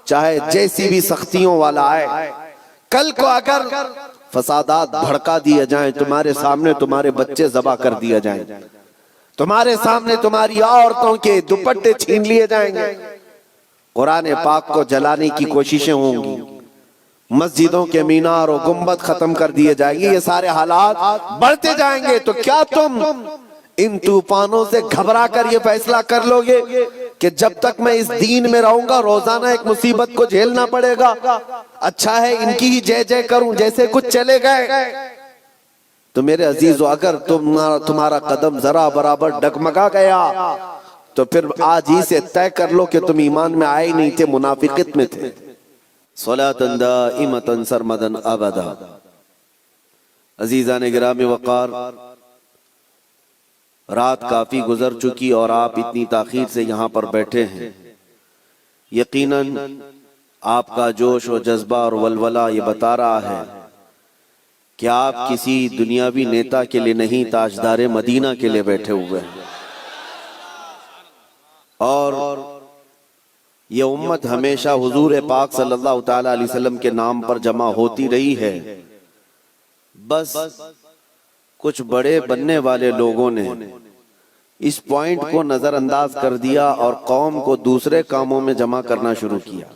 چاہے جیسی بھی سختیوں والا آئے، کل کو اگر فسادات بھڑکا دیے جائیں، تمہارے سامنے تمہارے بچے ذبح کر دیے جائیں، تمہارے سامنے تمہاری عورتوں کے دوپٹے چھین لیے جائیں گے، قرآن پاک کو جلانے کی کوششیں ہوں گی، مسجدوں کے مینار و گنبد ختم کر دیے جائیں گے، یہ سارے حالات بڑھتے جائیں گے، تو کیا تم ان طوفانوں سے گھبرا کر یہ فیصلہ کر لو گے کہ جب تک میں اس دین میں رہوں گا روزانہ ایک مصیبت کو جھیلنا پڑے گا، اچھا ہے ان کی ہی جے جے کروں جیسے کچھ چلے گئے؟ تو میرے عزیزو، اگر تمہارا قدم ذرا برابر ڈگمگا گیا تو پھر آج ہی سے طے کر لو کہ تم ایمان میں آئے نہیں تھے، منافقت میں تھے۔ صلاۃ دائمۃ سرمدا ابدا۔ عزیزان گرامی وقار، رات کافی گزر چکی اور آپ اتنی تاخیر سے یہاں پر بیٹھے ہیں، یقیناً آپ کا جوش و جذبہ اور ولولہ یہ بتا رہا ہے کہ آپ کسی دنیاوی نیتا کے لیے نہیں، تاجدار مدینہ کے لیے بیٹھے ہوئے ہیں۔ اور یہ امت ہمیشہ حضور پاک صلی اللہ تعالی علیہ وسلم کے نام پر جمع ہوتی رہی ہے، بس کچھ بڑے بننے والے لوگوں نے اس پوائنٹ کو نظر انداز کر دیا اور قوم کو دوسرے کاموں میں جمع کرنا شروع کیا۔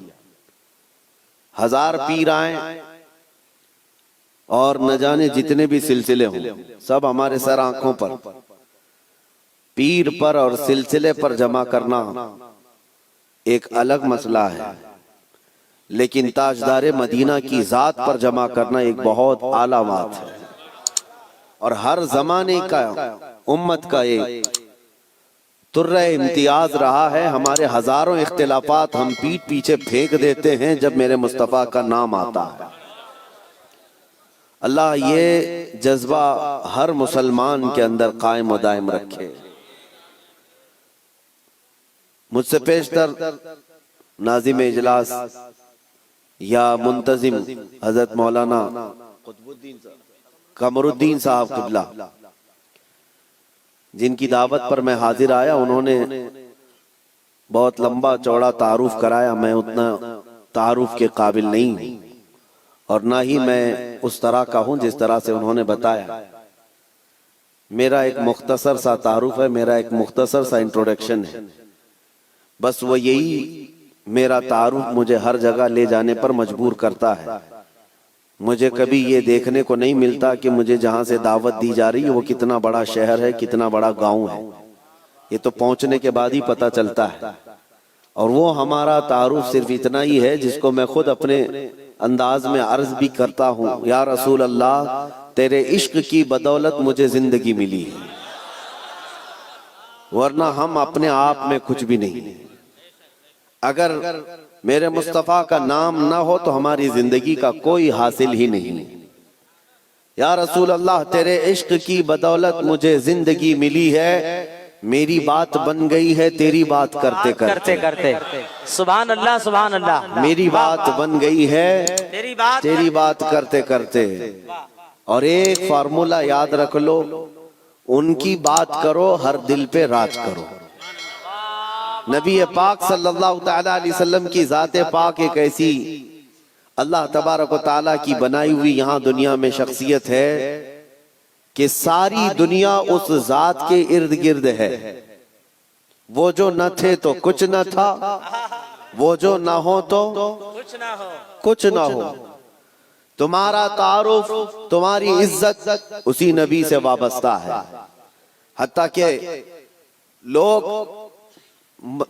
ہزار پیر آئیں اور نہ جانے جتنے بھی سلسلے ہوں، سب ہمارے سر آنکھوں پر، پیر پر اور سلسلے پر جمع کرنا ایک الگ مسئلہ ہے، لیکن تاجدار مدینہ کی ذات پر جمع کرنا ایک بہت اعلیٰ بات ہے، اور ہر زمانے کا امت کا ایک ترہ امتیاز رہا ہے۔ ہمارے ہزاروں اختلافات ہم پیٹھ پیچھے پھینک دیتے ہیں جب میرے مصطفیٰ کا نام آتا ہے۔ اللہ یہ جذبہ ہر مسلمان کے اندر قائم و دائم رکھے۔ مجھ سے پیشتر ناظم اجلاس یا منتظم حضرت مولانا قمر الدین صاحب قبلہ، جن کی دعوت پر میں حاضر آیا، انہوں نے بہت لمبا چوڑا تعارف کرایا۔ میں اتنا تعارف کے قابل نہیں ہوں، اور نہ ہی میں اس طرح کا ہوں جس طرح سے انہوں نے بتایا۔ میرا ایک مختصر سا تعارف ہے، میرا ایک مختصر سا انٹروڈکشن ہے، بس وہ یہی میرا تعارف مجھے ہر جگہ لے جانے پر مجبور کرتا ہے۔ مجھے کبھی یہ دیکھنے کو نہیں ملتا کہ مجھے جہاں سے دعوت دی جا رہی ہے وہ کتنا بڑا شہر ہے، کتنا بڑا گاؤں ہے، یہ تو پہنچنے کے بعد ہی پتہ چلتا ہے۔ اور وہ ہمارا تعارف صرف اتنا ہی ہے جس کو میں خود اپنے انداز میں عرض بھی کرتا ہوں، یا رسول اللہ تیرے عشق کی بدولت مجھے زندگی ملی ہے، ورنہ ہم اپنے آپ میں کچھ بھی نہیں۔ اگر میرے مصطفیٰ کا نام نہ ہو تو ہماری زندگی کا کوئی حاصل ہی نہیں۔ یا رسول اللہ تیرے عشق کی بدولت مجھے زندگی ملی ہے، میری بات بن گئی ہے تیری بات کرتے کرتے۔ سبحان اللہ سبحان اللہ۔ میری بات بن گئی ہے تیری بات کرتے کرتے۔ اور ایک فارمولا یاد رکھ لو، ان کی بات کرو ہر دل پہ راج کرو۔ نبی پاک صلی اللہ تعالی علیہ وسلم کی ذات پاک ایک ایسی اللہ تبارک و تعالیٰ کی بنائی ہوئی یہاں دنیا میں شخصیت ہے کہ ساری دنیا اس ذات کے ارد گرد ہے۔ وہ جو نہ تھے تو کچھ نہ تھا، وہ جو نہ ہو تو کچھ نہ ہو۔ تمہارا تعارف، تمہاری عزت اسی نبی سے وابستہ ہے، حتیٰ کہ لوگ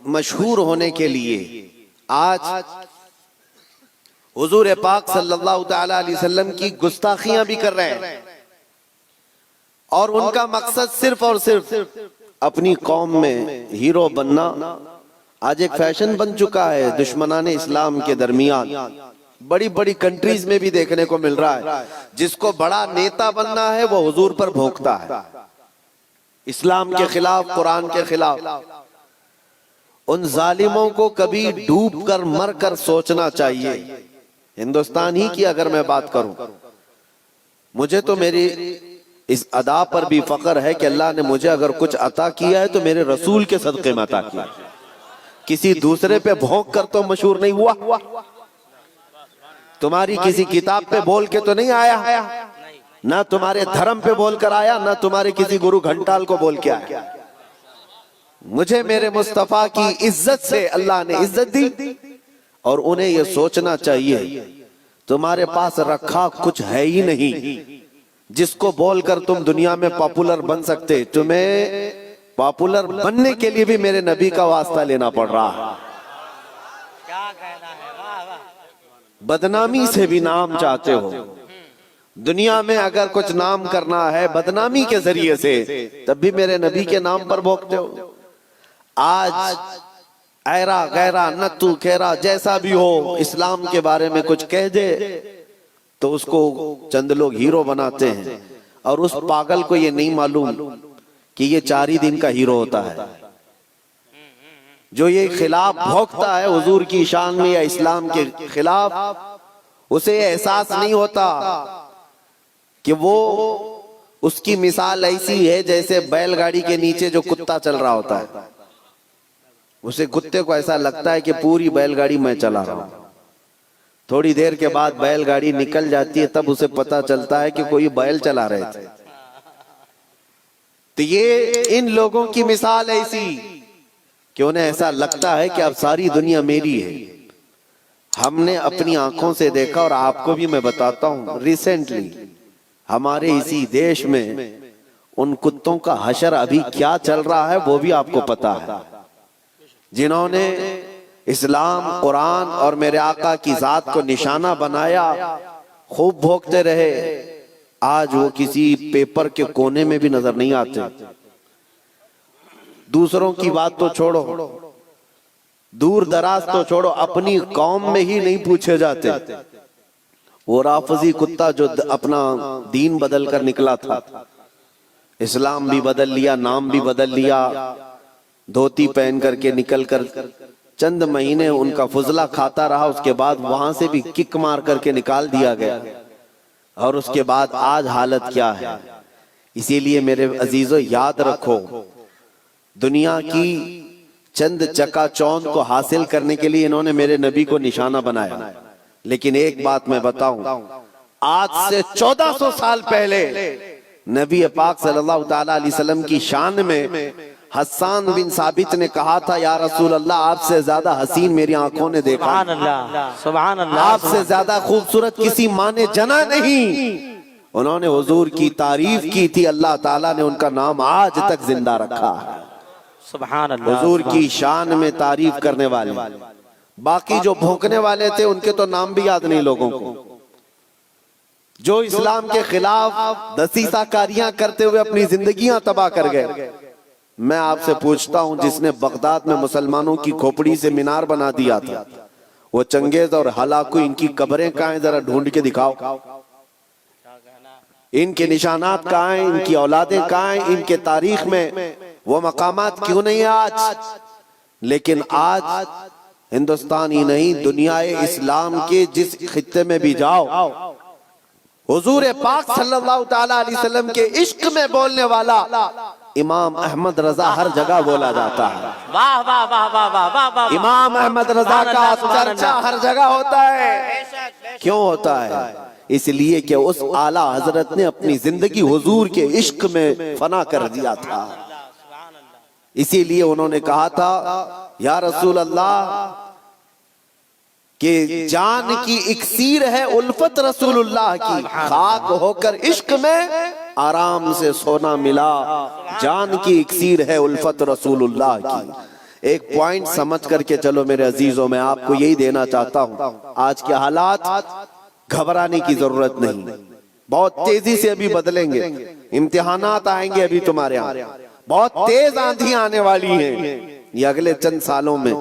مشہور ہونے کے لیے آج حضور پاک صلی اللہ تعالی علیہ وسلم کی گستاخیاں بھی کر رہے ہیں، اور ان کا مقصد صرف اور صرف اپنی قوم میں ہیرو بننا آج ایک فیشن بن چکا ہے دشمنان اسلام کے درمیان۔ بڑی بڑی کنٹریز میں بھی دیکھنے کو مل رہا ہے، جس کو بڑا نیتا بننا ہے وہ حضور پر بھونکتا ہے، اسلام کے خلاف، قرآن کے خلاف۔ ان ظالموں کو کبھی ڈوب کر مر کر سوچنا چاہیے۔ ہندوستان ہی کی اگر میں بات کروں، مجھے تو میری اس ادا پر بھی فخر ہے کہ اللہ نے مجھے اگر کچھ عطا کیا ہے تو میرے رسول کے صدقے میں عطا کیا، کسی دوسرے پہ بھونک کر تو مشہور نہیں ہوا، تمہاری کسی کتاب پہ بول کے تو نہیں آیا، نہ تمہارے دھرم پہ بول کر آیا، نہ تمہارے کسی گرو گھنٹال کو بول کے آیا۔ مجھے میرے مصطفیٰ کی عزت سے اللہ نے عزت دی، اور انہیں یہ سوچنا چاہیے تمہارے پاس رکھا کچھ ہے ہی نہیں جس کو بول کر تم دنیا میں پاپولر بن سکتے، تمہیں پاپولر بننے کے لیے بھی میرے نبی کا واسطہ لینا پڑ رہا ہے۔ کیا کہنا ہے، واہ واہ۔ بدنامی سے بھی نام چاہتے ہو، دنیا میں اگر کچھ نام کرنا ہے بدنامی کے ذریعے سے، تب بھی میرے نبی کے نام پر بھوکتے ہو۔ آج ایرا غیرہ نتو کھیرا جیسا بھی ہو، اسلام کے بارے میں کچھ کہہ دے تو اس کو چند لوگ ہیرو بناتے ہیں، اور اس پاگل کو یہ نہیں معلوم کہ یہ 4 ہی دن کا ہیرو ہوتا ہے۔ جو یہ خلاف بھوکتا ہے حضور کی شان میں یا اسلام کے خلاف، اسے یہ احساس نہیں ہوتا کہ وہ اس کی مثال ایسی ہے جیسے بیل گاڑی کے نیچے جو کتا چل رہا ہوتا ہے، اسے کتے کو ایسا لگتا ہے کہ پوری بیل گاڑی میں چلا رہا ہوں، تھوڑی دیر کے بعد بیل گاڑی نکل جاتی ہے، تب اسے پتا چلتا ہے کہ کوئی بیل چلا رہے تھے۔ تو یہ ان لوگوں کی مثال ایسی کہ انہیں ایسا لگتا ہے کہ اب ساری دنیا میری ہے۔ ہم نے اپنی آنکھوں سے دیکھا، اور آپ کو بھی میں بتاتا ہوں، ریسنٹلی ہمارے اسی دیش میں ان کتوں کا حشر ابھی کیا چل رہا ہے وہ بھی آپ کو پتا ہے، جنہوں نے اسلام، قرآن اور میرے آقا کی ذات کو نشانہ بنایا، خوب بھوکتے رہے، آج وہ کسی پیپر کے کونے میں بھی نظر نہیں آتے۔ دوسروں کی بات تو چھوڑو، دور دراز تو چھوڑو، اپنی قوم میں ہی نہیں پوچھے جاتے۔ وہ رافضی کتا جو اپنا دین بدل کر نکلا تھا، اسلام بھی بدل لیا، نام بھی بدل لیا، دھوتی پہن کر کے نکل کر چند مہینے ان کا فضلہ کھاتا رہا، اس کے بعد وہاں سے بھی کک مار کر کے نکال دیا گیا، اور اس کے بعد آج حالت کیا ہے۔ اسی لیے میرے عزیزو یاد رکھو، دنیا کی چند چکا چوند کو حاصل کرنے کے لیے انہوں نے میرے نبی کو نشانہ بنایا، لیکن ایک بات میں بتاؤں، آج سے 1400 سال پہلے نبی پاک صلی اللہ تعالی علیہ وسلم کی شان میں حسان بن ثابت نے کہا تھا، یا رسول اللہ آپ سے زیادہ حسین میری آنکھوں نے دیکھا، سبحان اللہ، سبحان اللہ، آپ سے زیادہ خوبصورت کسی ماں نے جنا نہیں۔ انہوں نے حضور کی تعریف کی تھی، اللہ تعالیٰ نے ان کا نام آج تک زندہ رکھا ہے۔ سبحان اللہ، حضور کی شان میں تعریف کرنے والے، باقی جو بھونکنے والے تھے ان کے تو نام بھی یاد نہیں لوگوں کو، جو اسلام کے خلاف دسیسہ کاریاں کرتے ہوئے اپنی زندگیاں تباہ کر گئے۔ میں آپ سے پوچھتا ہوں، جس نے بغداد میں مسلمانوں کی کھوپڑی سے مینار بنا دیا تھا، وہ چنگیز اور ہلاکو، ان کی قبریں کہاں ہیں؟ ذرا ڈھونڈ کے دکھاؤ، ان کے نشانات کہاں ہیں؟ ان کی اولادیں کہاں ہیں؟ ان کے تاریخ میں وہ مقامات کیوں نہیں آج؟ لیکن آج ہندوستان ہی نہیں، دنیا اسلام کے جس خطے میں بھی جاؤ، حضور پاک صلی اللہ تعالی علیہ وسلم کے عشق میں بولنے والا امام احمد رضا ہر جگہ بولا جاتا ہے۔ واہ واہ واہ واہ واہ واہ واہ، امام احمد رضا کا چرچا ہر جگہ ہوتا ہے۔ کیوں ہوتا ہے؟ اس لیے کہ اس اعلیٰ حضرت نے اپنی زندگی حضور کے عشق میں فنا کر دیا تھا۔ اسی لیے انہوں نے کہا تھا، یا رسول اللہ کہ جان کی اکسیر ہے الفت رسول اللہ کی، خاک ہو کر عشق میں آرام سے سونا ملا، جان کی اکسیر ہے الفت رسول اللہ کی۔ ایک پوائنٹ سمجھ کر کے چلو میرے عزیزوں، میں آپ کو یہی دینا چاہتا ہوں، آج کے حالات گھبرانے کی ضرورت نہیں، بہت تیزی سے ابھی بدلیں گے، امتحانات آئیں گے ابھی تمہارے یہاں، بہت تیز آندھیاں آنے والی ہیں یہ اگلے چند سالوں میں۔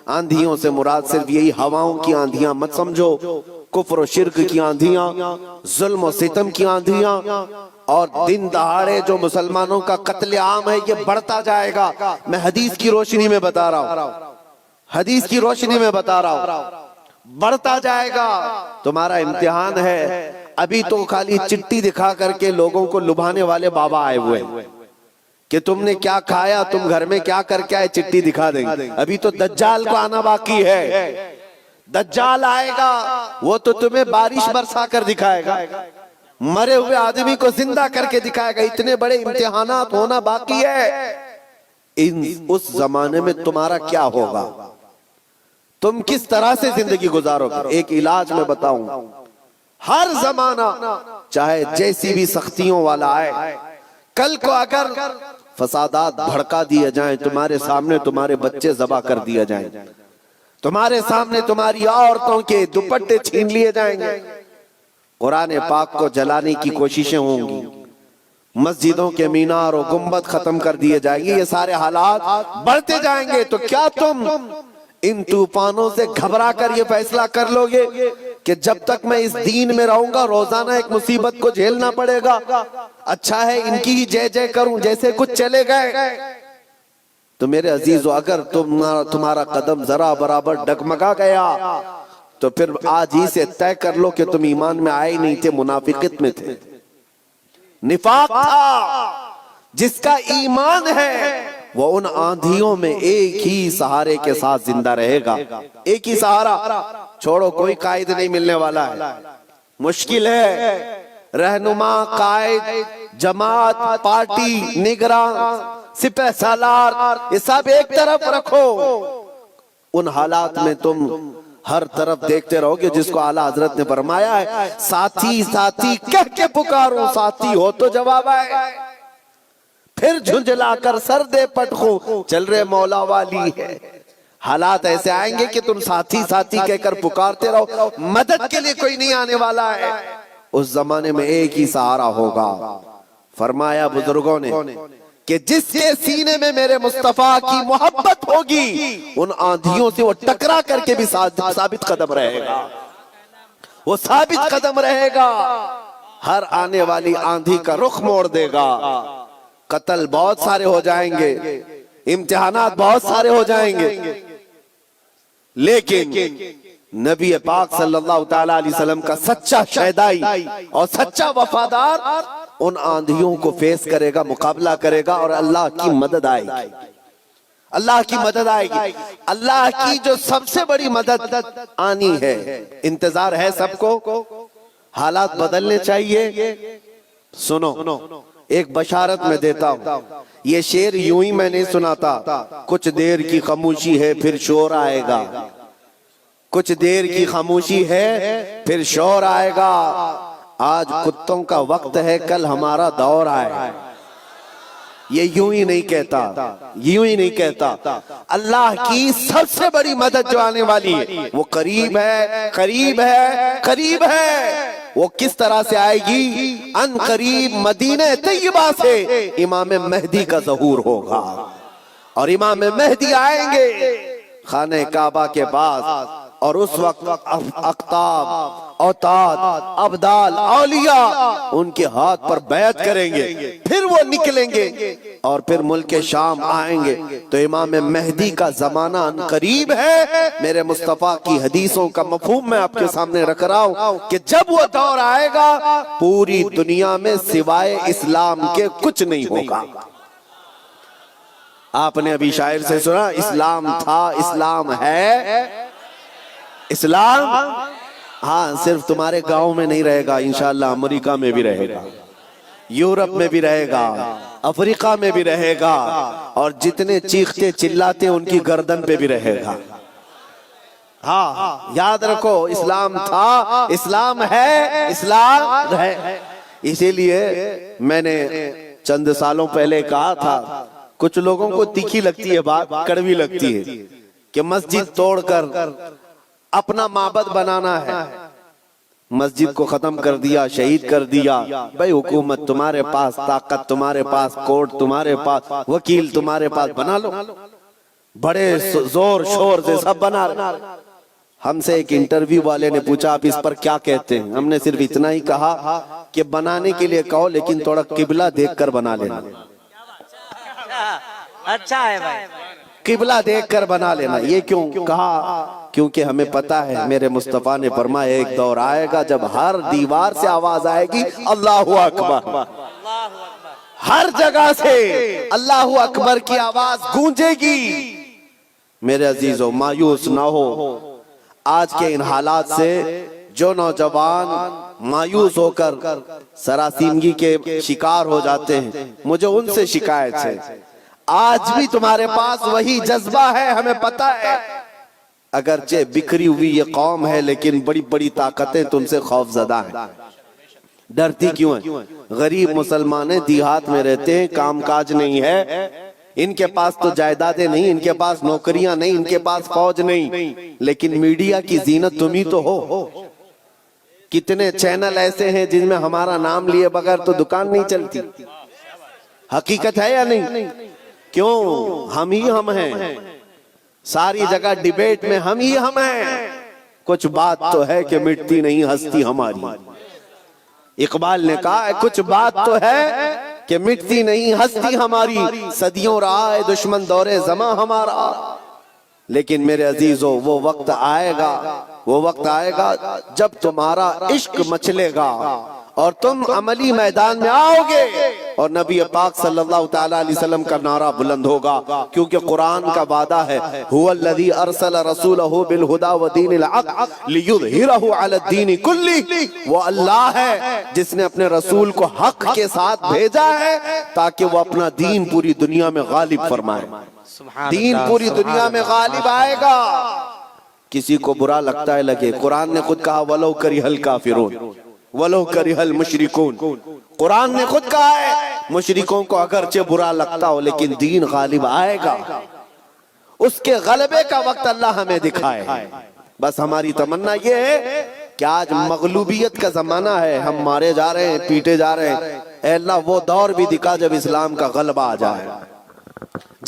آندھیوں سے مراد صرف یہی ہواؤں کی آندھیاں مت سمجھو، کفر و شرک کی آندھیاں، ظلم و ستم کی آندھیاں، اور دن دہاڑے جو مسلمانوں کا قتل عام ہے یہ بڑھتا جائے گا۔ میں حدیث کی روشنی میں بتا رہا ہوں، حدیث کی روشنی میں بتا رہا ہوں، بڑھتا جائے گا۔ تمہارا امتحان ہے، ابھی تو خالی چٹی دکھا کر کے لوگوں کو لبھانے والے بابا آئے ہوئے، کہ تم نے کیا کھایا، تم گھر میں کیا کر کے آئے، چٹھی دکھا دیں گے۔ ابھی تو دجال کو آنا باقی ہے، دجال آئے گا، وہ تو تمہیں بارش برسا کر دکھائے گا، مرے ہوئے آدمی کو زندہ کر کے دکھائے گا۔ اتنے بڑے امتحانات ہونا باقی ہے۔ اس زمانے میں تمہارا کیا ہوگا، تم کس طرح سے زندگی گزارو گے؟ ایک علاج میں بتاؤں، ہر زمانہ چاہے جیسی بھی سختیوں والا آئے، کل کو اگر فسادات بھڑکا دیے جائیں، تمہارے سامنے تمہارے بچے ذبح کر دیے جائیں، تمہارے سامنے تمہاری عورتوں کے دوپٹے چھین لیے جائیں گے، قرآن پاک کو جلانے کی کوششیں ہوں گی، مسجدوں کے مینار و گنبد ختم کر دیے جائیں گے، یہ سارے حالات بڑھتے جائیں گے، تو کیا تم ان طوفانوں سے گھبرا کر یہ فیصلہ کر لو گے کہ جب تک میں اس دین میں رہوں گا روزانہ ایک مصیبت کو جھیلنا پڑے گا، اچھا ہے ان کی ہی جے جے کروں جیسے کچھ چلے گئے؟ تو میرے عزیزو، اگر تمہارا قدم ذرا برابر ڈگمگا گیا تو پھر آج ہی سے طے کر لو کہ تم ایمان میں آئے نہیں تھے، منافقت میں تھے، نفاق تھا۔ جس کا ایمان ہے وہ ان آندھیوں میں ایک ہی سہارے کے ساتھ زندہ رہے گا، ایک ہی سہارا، چھوڑو کوئی قائد نہیں ملنے والا ہے، مشکل ہے، رہنما، قائد، جماعت، پارٹی، نگراں، سپہ سالار، یہ سب ایک طرف رکھو، ان حالات میں تم ہر طرف دیکھتے رہو گے جس کو اعلیٰ حضرت نے فرمایا ہے، ساتھی ساتھی کہہ کے پکارو، ساتھی ہو تو جواب آئے، پھر جھنجلا کر سر دے پٹخو، چل رہے مولا والی ہے۔ حالات ایسے آئیں گے کہ تم ساتھی ساتھی کہہ کر پکارتے رہو، مدد کے لیے کوئی نہیں آنے والا ہے۔ اس زمانے میں ایک ہی سہارا ہوگا۔ فرمایا بزرگوں نے کہ جس کے سینے میں میرے مصطفیٰ کی محبت ہوگی، ان آندھیوں سے وہ ٹکرا کر کے بھی ثابت قدم رہے گا، وہ ثابت قدم رہے گا، ہر آنے والی آندھی کا رخ موڑ دے گا۔ قتل بہت سارے ہو جائیں گے، امتحانات بہت سارے ہو جائیں گے، لیکن نبی پاک صلی اللہ تعالی علیہ وسلم کا سچا شہدائی اور سچا وفادار ان آندھیوں کو فیس کرے گا، مقابلہ کرے گا، اور اللہ کی مدد آئے گی، اللہ کی مدد آئے گی۔ اللہ کی جو سب سے بڑی مدد آنی ہے، انتظار ہے سب کو، حالات بدلنے چاہیے۔ سنو، ایک بشارت میں دیتا ہوں، یہ شعر یوں ہی میں نہیں سناتا، کچھ دیر کی خاموشی ہے پھر شور آئے گا، کچھ دیر کی خاموشی ہے پھر شور آئے گا، آج کتوں کا وقت ہے کل ہمارا دور آئے۔ یہ یوں ہی نہیں کہتا، یوں ہی نہیں کہتا، اللہ کی سب سے بڑی مدد جو آنے والی ہے وہ قریب ہے، قریب ہے، قریب ہے۔ وہ کس طرح سے آئے گی؟ ان قریب مدینہ طیبہ سے امام مہدی کا ظہور ہوگا، اور امام مہدی آئیں گے خانہ کعبہ کے پاس، اور اس وقت اقطاب، اوتاد، ابدال، اولیاء ان کے ہاتھ پر بیعت کریں گے، پھر وہ نکلیں گے اور پھر ملک شام آئیں گے۔ تو امام مہدی کا زمانہ ان قریب ہے۔ میرے مصطفیٰ کی حدیثوں کا مفہوم میں آپ کے سامنے رکھ رہا ہوں کہ جب وہ دور آئے گا پوری دنیا میں سوائے اسلام کے کچھ نہیں ہوگا۔ آپ نے ابھی شاعر سے سنا، اسلام تھا، اسلام ہے، اسلام ہاں صرف تمہارے گاؤں میں نہیں رہے گا، انشاءاللہ امریکہ میں بھی رہے گا، یورپ میں بھی رہے گا، افریقہ میں بھی رہے گا، اور جتنے چیختے چلاتے ان کی گردن پہ بھی رہے گا۔ ہاں یاد رکھو، اسلام تھا، اسلام ہے، اسلام ہے۔ اسی لیے میں نے چند سالوں پہلے کہا تھا، کچھ لوگوں کو تیکھی لگتی ہے بات، کڑوی لگتی ہے، کہ مسجد توڑ کر اپنا معبد بنانا ہے، مسجد کو ختم کر دیا، شہید کر دیا۔ بھائی حکومت تمہارے پاس، طاقت تمہارے پاس، کورٹ تمہارے پاس، وکیل تمہارے پاس، بنا لو، بڑے زور شور سے سب بنا رہے۔ ہم سے ایک انٹرویو والے نے پوچھا آپ اس پر کیا کہتے ہیں؟ ہم نے صرف اتنا ہی کہا کہ بنانے کے لیے کہو لیکن تھوڑا قبلہ دیکھ کر بنا لینا۔ اچھا ہے بھائی، قبلہ دیکھ کر بنا لینا۔ یہ کیوں کہا؟ کیونکہ ہمیں پتا ہے میرے مصطفیٰ نے فرمایا ایک دور آئے گا جب ہر دیوار سے آواز آئے گی اللہ اکبر، ہر جگہ سے اللہ اکبر کی آواز گونجے گی۔ میرے عزیزو مایوس نہ ہو، آج کے ان حالات سے جو نوجوان مایوس ہو کر سراسیمگی کے شکار ہو جاتے ہیں، مجھے ان سے شکایت ہے۔ آج بھی تمہارے پاس وہی جذبہ ہے، ہمیں پتہ ہے، اگرچہ بکھری ہوئی یہ قوم ہے لیکن بڑی بڑی طاقتیں تم سے خوف زدہ ہیں۔ ڈرتی کیوں ہیں؟ غریب مسلمان دیہات میں رہتے ہیں، کام کاج نہیں ہے، ان کے پاس تو جائیدادیں نہیں، ان کے پاس نوکریاں نہیں، ان کے پاس فوج نہیں، لیکن میڈیا کی زینت تم ہی تو ہو۔ کتنے چینل ایسے ہیں جن میں ہمارا نام لیے بغیر تو دکان نہیں چلتی۔ حقیقت ہے یا نہیں؟ کیوں؟ ہم ہی ہم ہیں، ساری جگہ ڈیبیٹ میں ہم ہی ہم ہیں۔ کچھ بات تو ہے کہ مٹتی نہیں ہستی ہماری۔ اقبال نے کہا ہے کچھ بات تو ہے کہ مٹتی نہیں ہستی ہماری، صدیوں رہا ہے دشمن دور زماں ہمارا۔ لیکن میرے عزیزو وہ وقت آئے گا، وہ وقت آئے گا جب تمہارا عشق مچلے گا اور تم عملی میدان میں آؤ گے اور نبی پاک صلی اللہ تعالیٰ علیہ وسلم کا نعرہ بلند ہوگا، کیونکہ قرآن کا وعدہ ہے هو الذی ارسل رسولہ بالہدی ودین الحق لیظہرہ علی الدین کلہ۔ وہ اللہ ہے جس نے اپنے رسول کو حق کے ساتھ بھیجا ہے تاکہ وہ اپنا دین پوری دنیا میں غالب فرمائے۔ دین پوری دنیا میں غالب آئے گا۔ کسی کو برا لگتا ہے لگے، قرآن نے خود کہا وَلَوْ كَرِهَ الْكَافِرُونَ وَلَوْ كَرِهَ الْمُشْرِكُونَ۔ قرآن نے خود کہا ہے مشرکوں کو اگرچہ برا لگتا ہو لیکن دین غالب آئے گا، اس کے غلبے کا وقت اللہ ہمیں دکھائے۔ بس ہماری تمنا یہ ہے کہ آج مغلوبیت کا زمانہ ہے، ہم مارے جا رہے ہیں، پیٹے جا رہے ہیں، اے اللہ وہ دور بھی دکھا جب اسلام کا غلبہ آ جائے،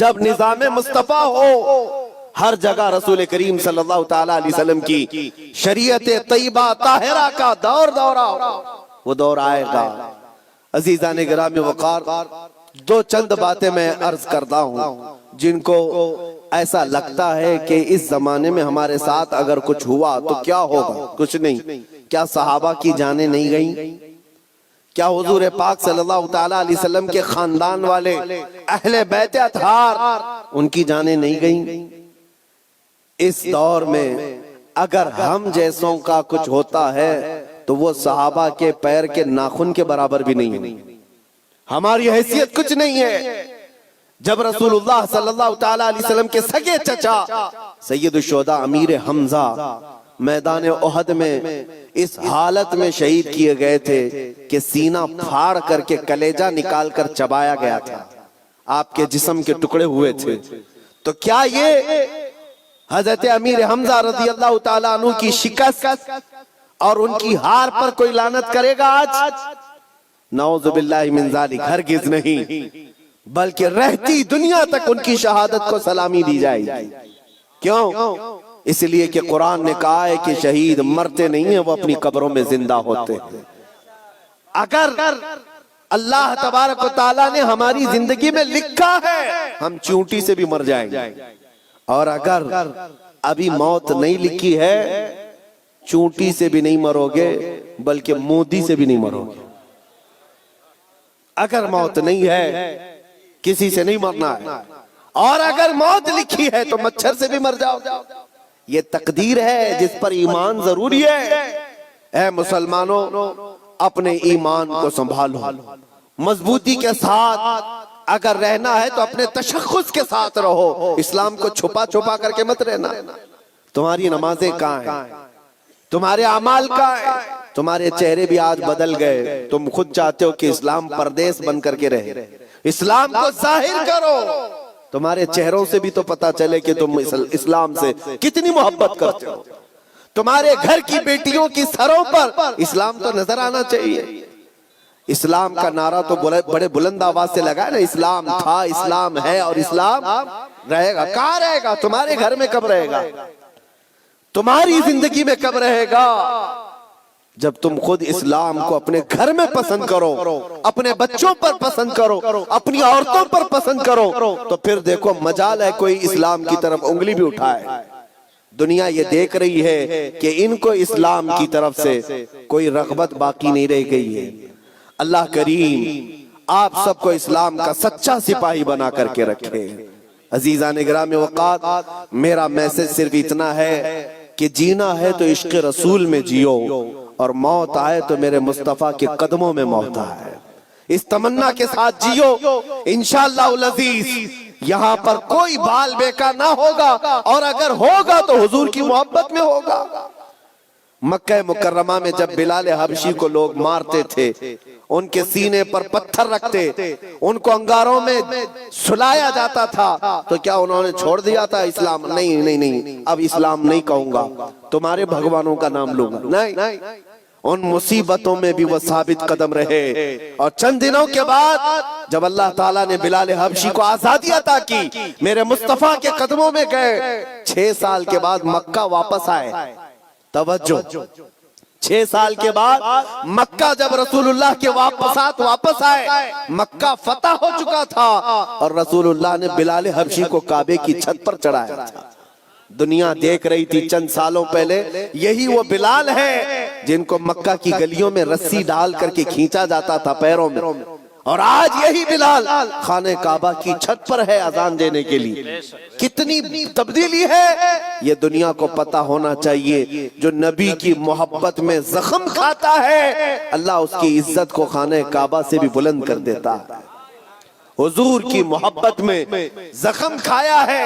جب نظام مصطفیٰ ہو، ہر جگہ رسول کریم صلی اللہ تعالیٰ علیہ وسلم کی شریعت طیبہ طاہرہ کا دورہ وہ دور آئے گا۔ عزیزان گرامی وقار، دو چند باتیں میں عرض کرتا ہوں جن کو ایسا لگتا ہے کہ اس زمانے میں ہمارے ساتھ اگر کچھ ہوا تو کیا ہوگا؟ کچھ نہیں۔ کیا صحابہ کی جانیں نہیں گئیں؟ کیا حضور پاک صلی اللہ تعالیٰ علیہ وسلم کے خاندان والے اہل بیت اطہار ان کی جانیں نہیں گئیں؟ اس دور میں اگر ہم جیسوں کا کچھ ہوتا ہے تو وہ صحابہ کے پیر کے ناخن کے برابر بھی نہیں ہے، ہماری حیثیت کچھ نہیں ہے۔ جب رسول اللہ صلی اللہ تعالیٰ علیہ وسلم کے سگے چچا سید الشہداء امیر حمزہ میدان احد میں اس حالت میں شہید کیے گئے تھے کہ سینہ پھاڑ کر کے کلیجہ نکال کر چبایا گیا تھا، آپ کے جسم کے ٹکڑے ہوئے تھے، تو کیا یہ حضرت امیر حمزہ رضی اللہ تعالیٰ عنہ کی شکست اور ان کی ہار پر کوئی لعنت کرے گا آج؟ نعوذ باللہ من ذالک، ہرگز نہیں، بلکہ رہتی دنیا تک ان کی شہادت کو سلامی دی جائے گی۔ کیوں؟ اس لیے کہ قرآن نے کہا ہے کہ شہید مرتے نہیں ہیں، وہ اپنی قبروں میں زندہ ہوتے ہیں۔ اگر اللہ تبارک و تعالیٰ نے ہماری زندگی میں لکھا ہے ہم چونٹی سے بھی مر جائیں گے، اور اگر ابھی موت نہیں لکھی ہے چونٹی سے بھی نہیں مرو گے بلکہ مودی سے بھی نہیں مرو گے۔ اگر موت نہیں ہے کسی سے نہیں مرنا ہے، اور اگر موت لکھی ہے تو مچھر سے بھی مر جاؤ۔ یہ تقدیر ہے جس پر ایمان ضروری ہے۔ اے مسلمانوں، اپنے ایمان کو سنبھالو، مضبوطی کے ساتھ اگر رہنا ہے تو اپنے تشخص کے ساتھ رہو، اسلام کو چھپا چھپا کر کے مت رہنا۔ تمہاری نمازیں کہاں ہیں؟ تمہارے اعمال کہاں ہیں؟ تمہارے چہرے بھی آج بدل گئے، تم خود چاہتے ہو کہ اسلام پردیس بن کر کے رہے، اسلام کو ظاہر کرو، تمہارے چہروں سے بھی تو پتا چلے کہ تم اسلام سے کتنی محبت کرتے ہو۔ تمہارے گھر کی بیٹیوں کی سروں پر اسلام تو نظر آنا چاہیے۔ اسلام کا نعرہ تو بڑے بلند آواز سے لگا ہے نا، اسلام تھا، اسلام ہے اور اسلام رہے گا۔ کہاں رہے گا؟ تمہارے گھر میں کب رہے گا؟ تمہاری زندگی میں کب رہے گا؟ جب تم خود اسلام کو اپنے گھر میں پسند کرو، اپنے بچوں پر پسند کرو، اپنی عورتوں پر پسند کرو، تو پھر دیکھو مجال ہے کوئی اسلام کی طرف انگلی بھی اٹھائے۔ دنیا یہ دیکھ رہی ہے کہ ان کو اسلام کی طرف سے کوئی رغبت باقی نہیں رہ گئی ہے۔ اللہ کریم آپ سب کو اسلام کا سچا سپاہی بنا کر کے رکھے۔ عزیزان گرامی وقات، میرا میسج صرف اتنا ہے کہ جینا ہے تو عشق رسول میں جیو، اور موت آئے تو میرے مصطفیٰ کے قدموں میں موت آئے۔ اس تمنا کے ساتھ جیو، انشاءاللہ العزیز یہاں پر کوئی بال بیکا نہ ہوگا، اور اگر ہوگا تو حضور کی محبت میں ہوگا۔ مکہ مکرمہ میں جب بلال حبشی کو لوگ مارتے تھے، ان کے سینے پر پتھر رکھتے، ان کو انگاروں میں سلایا جاتا تھا، تو کیا انہوں نے چھوڑ دیا تھا اسلام؟ نہیں نہیں نہیں، اب اسلام نہیں کہوں گا، تمہارے بھگوانوں کا نام لوں گا؟ نہیں، ان مصیبتوں میں بھی وہ ثابت قدم رہے۔ اور چند دنوں کے بعد جب اللہ تعالیٰ نے بلال حبشی کو آزادی عطا کی، میرے مصطفیٰ کے قدموں میں گئے، 6 سال کے بعد مکہ واپس آئے۔ توجہ، 6 سال کے بعد مکہ جب رسول اللہ کے واپس آئے، مکہ فتح ہو چکا تھا، اور رسول اللہ نے بلال حبشی کو کعبے کی چھت پر چڑھایا تھا۔ دنیا دیکھ رہی تھی چند سالوں پہلے، یہی وہ بلال ہے جن کو مکہ کی گلیوں میں رسی ڈال کر کے کھینچا جاتا تھا پیروں میں، اور آج یہی بلال خانہ کعبہ کی چھت پر ہے اذان دینے کے لیے۔ کتنی تبدیلی ہے یہ دنیا کو پتہ ہونا چاہیے۔ جو نبی کی محبت میں زخم کھاتا ہے، اللہ اس کی عزت کو خانہ کعبہ سے بھی بلند کر دیتا ہے۔ حضور کی محبت میں زخم کھایا ہے،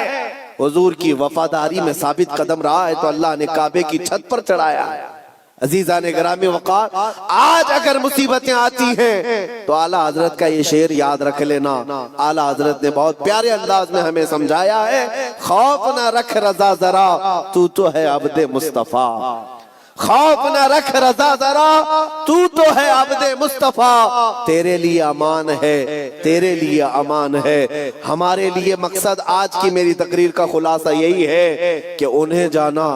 حضور کی وفاداری میں ثابت قدم رہا ہے، تو اللہ نے کعبے کی چھت پر چڑھایا ہے۔ عزیزان گرامی وقار، آج اگر مصیبتیں آتی ہیں تو اعلیٰ حضرت کا یہ شعر یاد رکھ لینا۔ اعلیٰ حضرت نے بہت پیارے انداز میں ہمیں سمجھایا ہے، خوف نہ رکھ رضا ذرا، تو ہے عبد مصطفیٰ۔ خوف نہ رکھ رضا ذرا، تو ہے عبد مصطفیٰ، تیرے لیے امان ہے، تیرے لیے امان ہے۔ ہمارے لیے مقصد آج کی میری تقریر کا خلاصہ یہی ہے کہ انہیں جانا،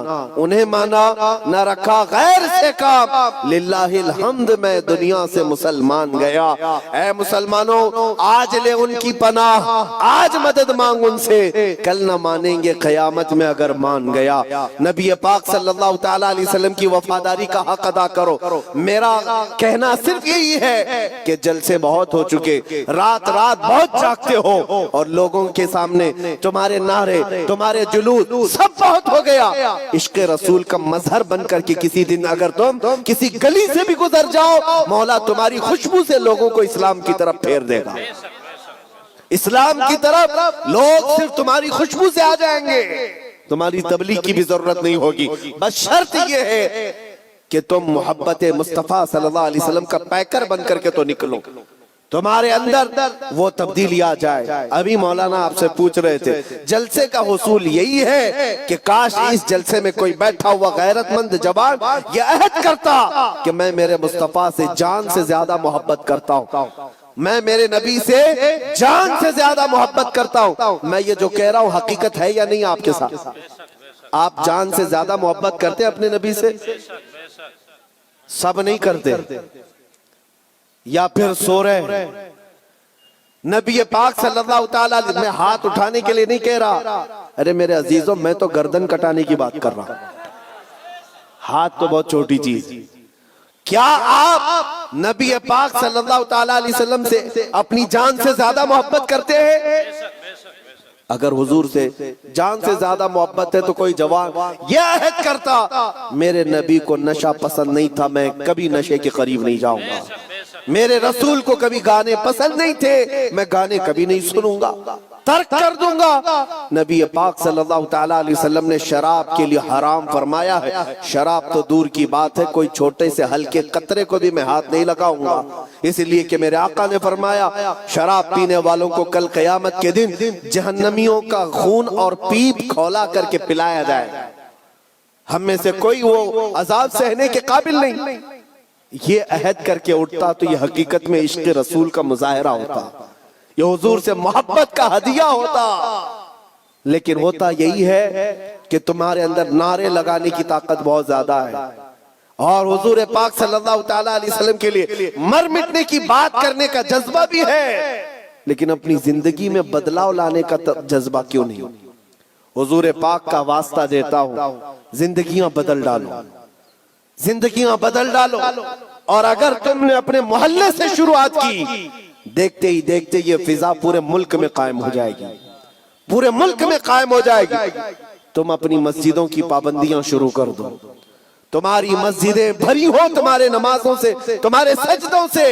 انہیں مانا، نہ رکھا غیر سے کام، للہ الحمد میں دنیا سے مسلمان گیا۔ اے مسلمانوں، آج لے ان کی پناہ، آج مدد مانگ ان سے، کل نہ مانیں گے قیامت میں اگر مان گیا۔ نبی پاک صلی اللہ تعالیٰ علیہ وسلم کی وفاداری کا حق ادا کرو۔ میرا کہنا صرف یہی ہے کہ جلسے بہت ہو چکے، رات بہت جاگتے ہو، اور لوگوں کے سامنے تمہارے نعرے، تمہارے جلوس سب بہت ہو گیا۔ عشق رسول کا مظہر بن کر کے کسی دن اگر تم کسی گلی سے بھی گزر جاؤ، مولا تمہاری خوشبو سے لوگوں کو اسلام کی طرف پھیر دے گا۔ اسلام کی طرف لوگ صرف تمہاری خوشبو سے آ جائیں گے، تمہاری تبلیغ کی بھی ضرورت نہیں ہوگی۔ بس شرط یہ ہے کہ تم محبت مصطفیٰ صلی اللہ علیہ وسلم کا پیکر بن کر کے تو نکلو، تمہارے اندر وہ تبدیلی آ جائے۔ ابھی مولانا آپ سے پوچھ رہے تھے، جلسے کا حصول یہی ہے کہ کاش اس جلسے میں کوئی بیٹھا ہوا غیرت مند جوان یہ عہد کرتا کہ میں میرے مصطفیٰ سے جان سے زیادہ محبت کرتا ہوں، میں میرے نبی سے جان سے زیادہ محبت کرتا ہوں۔ میں یہ جو کہہ رہا ہوں حقیقت ہے یا نہیں آپ کے ساتھ؟ آپ جان سے زیادہ محبت کرتے اپنے نبی سے؟ سب نہیں کرتے، یا پھر سو رہے۔ نبی پاک صلی اللہ تعالیٰ میں ہاتھ اٹھانے کے لیے نہیں کہہ رہا، ارے میرے عزیزوں میں تو گردن کٹانے کی بات کر رہا ہوں، ہاتھ تو بہت چھوٹی چیز۔ کیا آپ نبی پاک صلی اللہ تعالیٰ علیہ وسلم سے اپنی جان سے زیادہ محبت کرتے ہیں؟ اگر حضور سے جان سے زیادہ محبت ہے تو کوئی جوان یہ عہد کرتا، میرے نبی کو نشہ پسند نہیں تھا، میں کبھی نشے کے قریب نہیں جاؤں گا، میرے رسول کو کبھی گانے پسند نہیں تھے، میں گانے کبھی نہیں سنوں گا، ترک کر دوں گا۔ نبی پاک صلی اللہ تعالیٰ علیہ وسلم نے شراب کے لیے حرام فرمایا ہے، شراب تو دور کی بات ہے، کوئی چھوٹے سے ہلکے قطرے کو بھی میں ہاتھ نہیں لگاؤں گا، اس لیے کہ میرے آقا نے فرمایا شراب پینے والوں کو کل قیامت کے دن جہنمیوں کا خون اور پیپ کھولا کر کے پلایا جائے، ہم میں سے کوئی وہ عذاب سہنے کے قابل نہیں۔ یہ عہد کر کے اٹھتا تو یہ حقیقت میں عشق رسول کا مظاہرہ ہوتا، یہ حضور سے محبت کا ہدیہ ہوتا۔ لیکن ہوتا یہی ہے کہ تمہارے اندر نعرے لگانے کی طاقت بہت زیادہ ہے، اور حضور پاک صلی اللہ تعالیٰ علیہ وسلم کے لیے مر مٹنے کی بات کرنے کا جذبہ بھی ہے، لیکن اپنی زندگی میں بدلاؤ لانے کا جذبہ کیوں نہیں؟ حضور پاک کا واسطہ دیتا ہوں، زندگیاں بدل ڈالو، زندگیاں بدل ڈالو۔ اور اگر تم نے اپنے محلے سے شروعات کی، دیکھتے ہی دیکھتے یہ فضا پورے ملک میں قائم ہو جائے گی، پورے ملک میں قائم ہو جائے گی۔ تم اپنی مسجدوں کی پابندیاں شروع کر دو، تمہاری مسجدیں بھری ہو تمہارے نمازوں سے، تمہارے سجدوں سے۔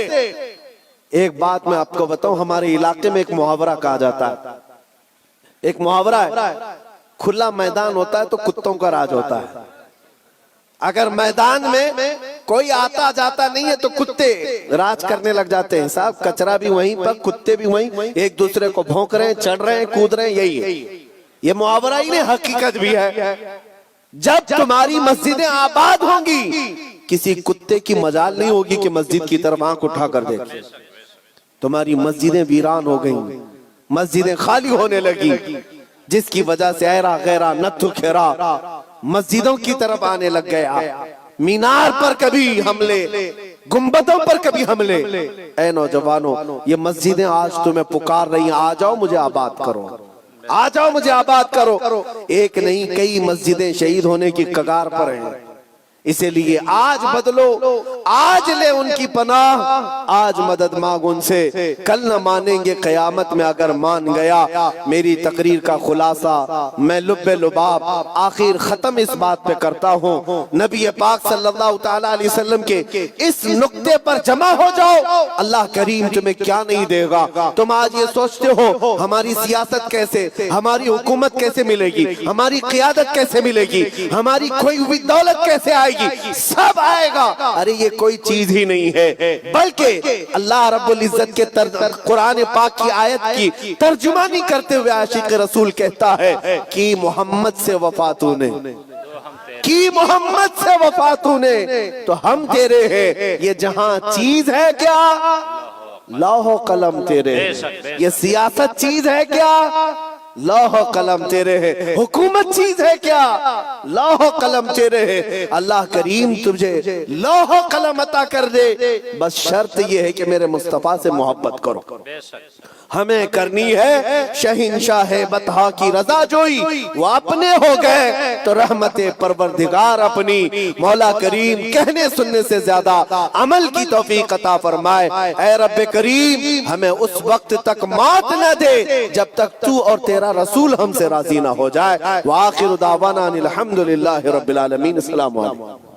ایک بات میں آپ کو بتاؤں، ہمارے علاقے میں ایک محاورہ کہا جاتا ہے، ایک محاورہ ہے، کھلا میدان ہوتا ہے تو کتوں کا راج ہوتا ہے۔ اگر میدان میں کوئی آتا جاتا نہیں ہے تو کتے راج کرنے لگ جاتے ہیں، صاحب کچرا بھی وہیں پر، کتے بھی وہیں، ایک دوسرے کو بھونک رہے ہیں، چڑھ رہے ہیں، کود رہے ہیں، یہی ہے۔ یہ محاورہ ہی نہیں، حقیقت بھی ہے۔ جب تمہاری مسجدیں آباد ہوں گی، کسی کتے کی مجال نہیں ہوگی کہ مسجد کی طرف آنکھ اٹھا کر دیکھے۔ تمہاری مسجدیں ویران ہو گئیں، مسجدیں خالی ہونے لگی، جس کی وجہ سے ایرا غیرہ نتھو کھیرا مسجدوں کی طرف آنے لگ گیا۔ مینار پر کبھی حملے، گنبدوں پر کبھی حملے۔ اے نوجوانوں، یہ مسجدیں آج تمہیں پکار رہی ہیں، آ جاؤ مجھے آباد کرو، آ جاؤ مجھے آباد کرو۔ ایک نہیں، کئی مسجدیں شہید ہونے کی کگار پر ہیں۔ اسی لیے آج بدلو، آج لے ان کی پناہ، آج مدد مانگ ان سے، کل نہ مانیں گے قیامت میں اگر مان گیا۔ میری تقریر کا خلاصہ میں لب لباب آخر ختم اس بات پہ کرتا ہوں، نبی پاک صلی اللہ تعالیٰ علیہ وسلم کے اس نقطے پر جمع ہو جاؤ، اللہ کریم تمہیں کیا نہیں دے گا۔ تم آج یہ سوچتے ہو ہماری سیاست کیسے، ہماری حکومت کیسے ملے گی، ہماری قیادت کیسے ملے گی، ہماری کوئی بھی دولت کیسے آئے گی، سب آئے گا۔ ارے یہ کوئی چیز ہی نہیں ہے، بلکہ اللہ رب العزت کے قرآن پاک کی آیت کی ترجمانی کرتے ہوئے عاشق رسول کہتا ہے کہ محمد سے وفاتوں نے، کی محمد سے وفاتوں نے تو ہم تیرے ہیں۔ یہ جہاں چیز ہے کیا، لوح و قلم تیرے ہیں۔ یہ سیاست چیز ہے کیا، لوح و قلم تیرے ہے۔ حکومت چیز ہے کیا، لوح و قلم تیرے ہے۔ اللہ کریم تجھے لوح و قلم عطا کر دے، بس شرط یہ ہے کہ میرے مصطفیٰ سے محبت کرو۔ ہمیں کرنی ہے شہنشاہ بطحا کی رضا جوئی، وہ اپنے ہو گئے تو رحمت پروردگار اپنی۔ مولا کریم کہنے سننے سے زیادہ عمل کی توفیق عطا فرمائے۔ اے رب کریم ہمیں اس وقت تک موت نہ دے جب تک تو اور تیرا رسول ہم سے راضی نہ ہو جائے۔ وآخر دعوانا الحمدللہ رب العالمین۔ السلام علیکم۔